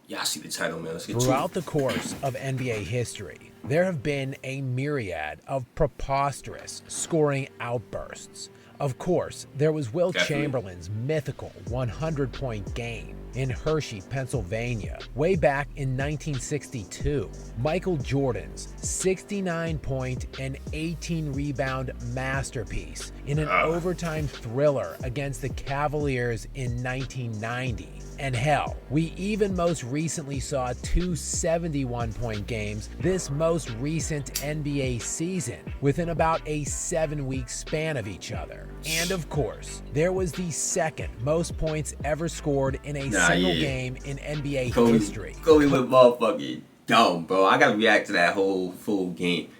Yeah, I see the title, man. Let's get to Throughout it. the course of NBA history, there have been a myriad of preposterous scoring outbursts. Of course, there was Will Definitely. Chamberlain's mythical 100-point game in Hershey, Pennsylvania, way back in 1962. Michael Jordan's 69-point and 18-rebound masterpiece in an overtime thriller against the Cavaliers in 1990. And hell, we even most recently saw two 71-point games this most recent NBA season within about a 7-week span of each other. And of course, there was the second most points ever scored in a single game in NBA history. Kobe went motherfucking dumb, bro. I gotta react to that whole full game.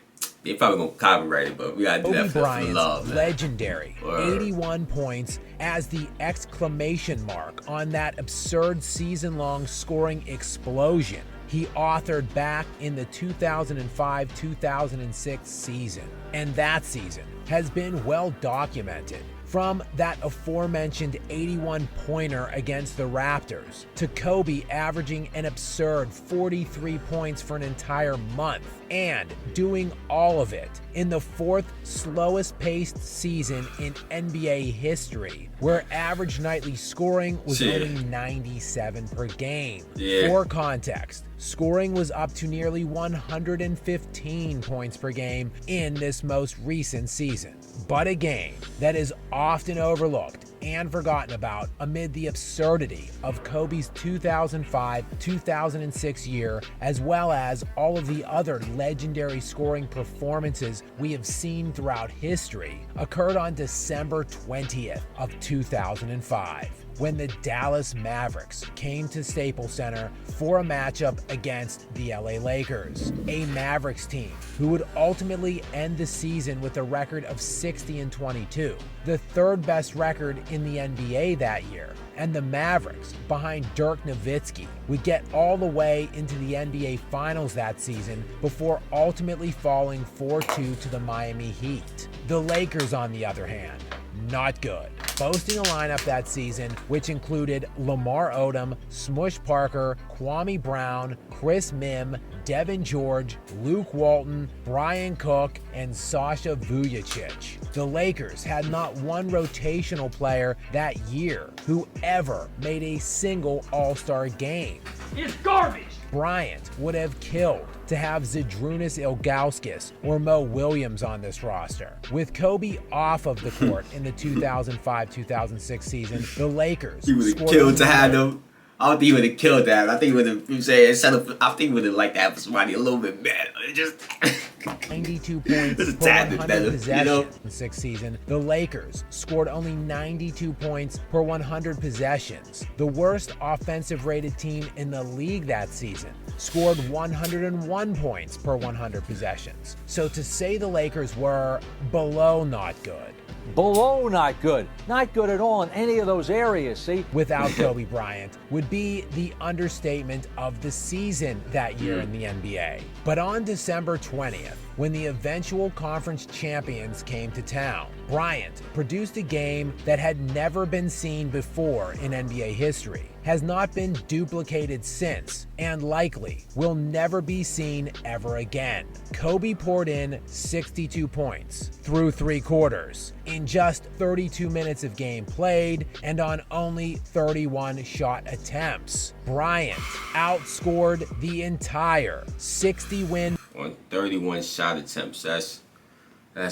They probably gonna copyright it, but we gotta do that for love, man. Legendary 81 points as the exclamation mark on that absurd season-long scoring explosion he authored back in the 2005-2006 season. And that season has been well documented. From that aforementioned 81-pointer against the Raptors, to Kobe averaging an absurd 43 points for an entire month, and doing all of it in the fourth slowest paced season in NBA history, where average nightly scoring was only 97 per game. For context, scoring was up to nearly 115 points per game in this most recent season. But a game that is often overlooked and forgotten about amid the absurdity of Kobe's 2005-2006 year, as well as all of the other legendary scoring performances we have seen throughout history, occurred on December 20th of 2005. When the Dallas Mavericks came to Staples Center for a matchup against the LA Lakers, a Mavericks team who would ultimately end the season with a record of 60-22, the third best record in the NBA that year. And the Mavericks, behind Dirk Nowitzki, would get all the way into the NBA Finals that season before ultimately falling 4-2 to the Miami Heat. The Lakers, on the other hand, not good, boasting a lineup that season which included Lamar Odom, Smush Parker, Kwame Brown, Chris Mim, Devin George, Luke Walton, Brian Cook, and Sasha Vujacic. The Lakers had not one rotational player that year who ever made a single All-Star game. It's garbage! Bryant would have killed to have Zydrunas Ilgauskas or Mo Williams on this roster. With Kobe off of the court in the 2005-2006 season, the Lakers He would have killed to have them. I don't think he would have killed that. I think he would have I think he would have liked to have somebody a little bit better. Just 92 points per 100 possessions in sixth season. The Lakers scored only 92 points per 100 possessions. The worst offensive rated team in the league that season scored 101 points per 100 possessions. So to say the Lakers were below not good, Below not good. Not good at all in any of those areas, see? without Kobe Bryant would be the understatement of the season that year in the NBA. But on December 20th, when the eventual conference champions came to town, Bryant produced a game that had never been seen before in NBA history, has not been duplicated since, and likely will never be seen ever again. Kobe poured in 62 points through 3 quarters in just 32 minutes of game played and on only 31 shot attempts. Bryant outscored the entire 60-win on 31 shot attempts. That's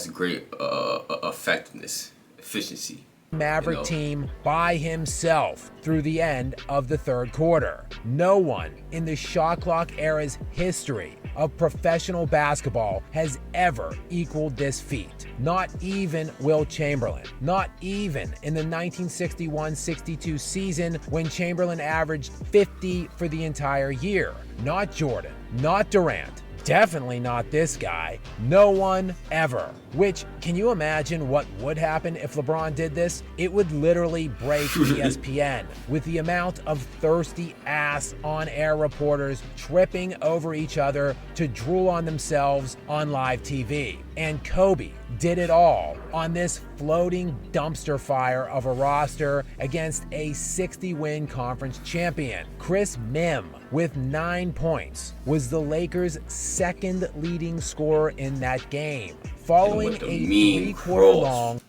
great effectiveness, efficiency. Maverick team by himself through the end of the third quarter. No one in the shot clock era's history of professional basketball has ever equaled this feat. Not even Will Chamberlain. Not even in the 1961-62 season when Chamberlain averaged 50 for the entire year. Not Jordan. Not Durant. Definitely not this guy. No one ever. Which, can you imagine what would happen if LeBron did this? It would literally break ESPN with the amount of thirsty ass on-air reporters tripping over each other to drool on themselves on live TV. And Kobe did it all on this floating dumpster fire of a roster against a 60-win conference champion. Chris Mim, with 9 points, was the Lakers' second leading scorer in that game, following a three-quarter-long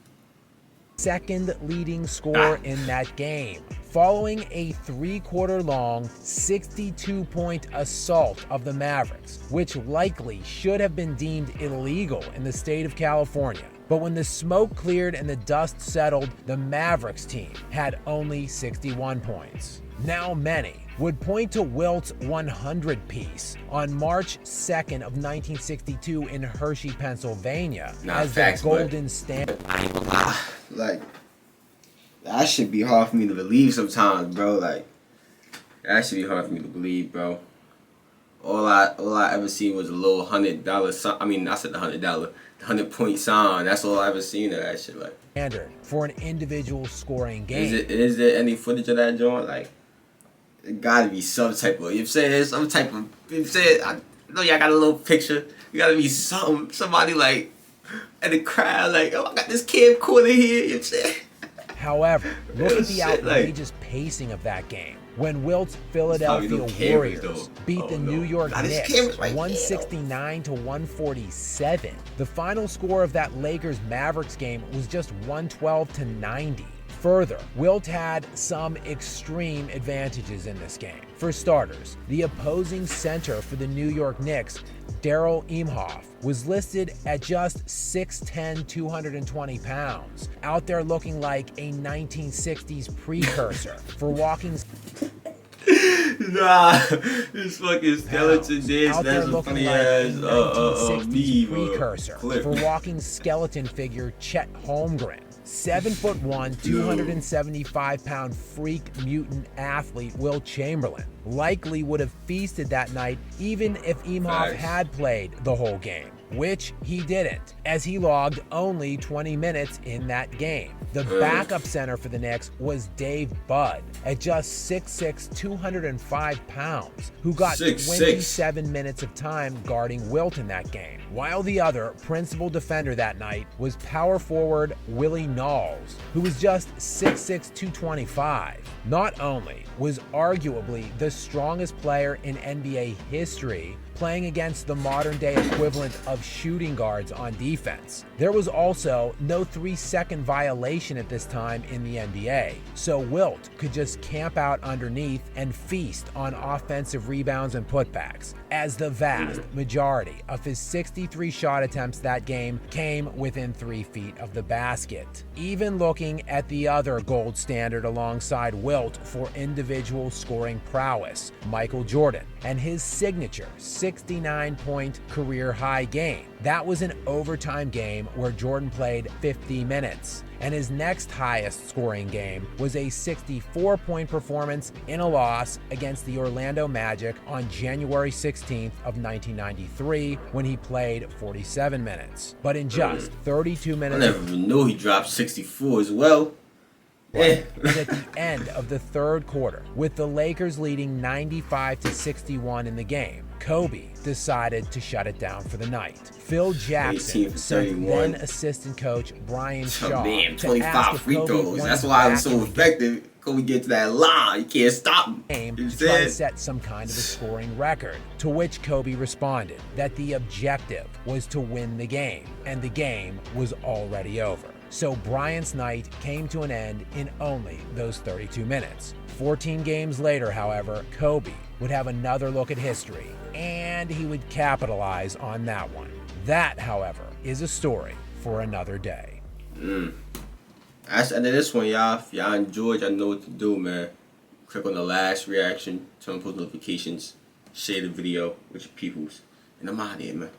second leading scorer in that game, following a three-quarter-long 62-point assault of the Mavericks, which likely should have been deemed illegal in the state of California. But when the smoke cleared and the dust settled, the Mavericks team had only 61 points. Now many would point to Wilt's 100-piece on March 2nd of 1962 in Hershey, Pennsylvania, as the golden standard. Like, that should be hard for me to believe sometimes, bro. Like, that should be hard for me to believe, bro. All I ever seen was a little $100 sign. I mean, I said the $100, 100-point sign. That's all I ever seen of that shit. Like, standard for an individual scoring game. Is there any footage of that joint? Like, it gotta be some type of. You know what I'm saying? Some type of. You know what I'm saying? I know y'all got a little picture. You gotta be somebody like in the crowd, like, oh, I got this camcorder here. You know what I'm saying? However, look at the outrageous pacing of that game. When Wilt's Philadelphia Warriors beat the New York Knicks 169 to 147. The final score of that Lakers-Mavericks game was just 112 to 90. Further, Wilt had some extreme advantages in this game. For starters, the opposing center for the New York Knicks, Darrell Imhoff, was listed at just 6'10", 220 pounds, out there looking like a 1960s precursor for walking. Nah, this fucking skeleton dance. That's a funny ass meme precursor for walking skeleton figure Chet Holmgren. 7'1", 275-pound freak mutant athlete Wilt Chamberlain likely would have feasted that night even if Imhoff had played the whole game, which he didn't, as he logged only 20 minutes in that game. The backup center for the Knicks was Dave Budd, at just 6'6", 205 pounds, who got 27 minutes of time guarding Wilt in that game, while the other principal defender that night was power forward Willie Knowles, who was just 6'6", 225. Not only was arguably the strongest player in NBA history playing against the modern-day equivalent of shooting guards on defense, there was also no 3-second violation at this time in the NBA, so Wilt could just camp out underneath and feast on offensive rebounds and putbacks, as the vast majority of his 63 shot attempts that game came within 3 feet of the basket. Even looking at the other gold standard alongside Wilt for individual scoring prowess, Michael Jordan, and his signature 69-point career-high game. That was an overtime game where Jordan played 50 minutes, and his next highest scoring game was a 64-point performance in a loss against the Orlando Magic on January 16th of 1993 when he played 47 minutes. But in just 32 minutes... I never even knew he dropped 64 as well. And at the end of the third quarter, with the Lakers leading 95 to 61 in the game, Kobe decided to shut it down for the night. Phil Jackson sent then assistant coach Brian Shaw to ask if Kobe That's why I'm so effective. Kobe get to that line, you can't stop him. To try to set some kind of a scoring record, to which Kobe responded that the objective was to win the game, and the game was already over. So Bryant's night came to an end in only those 32 minutes. 14 games later, however, Kobe would have another look at history, and he would capitalize on that one. That, however, is a story for another day. That's the end of this one, y'all. If y'all enjoyed, y'all know what to do, man. Click on the last reaction, turn on post notifications, share the video with your peoples, and I'm out of here, man.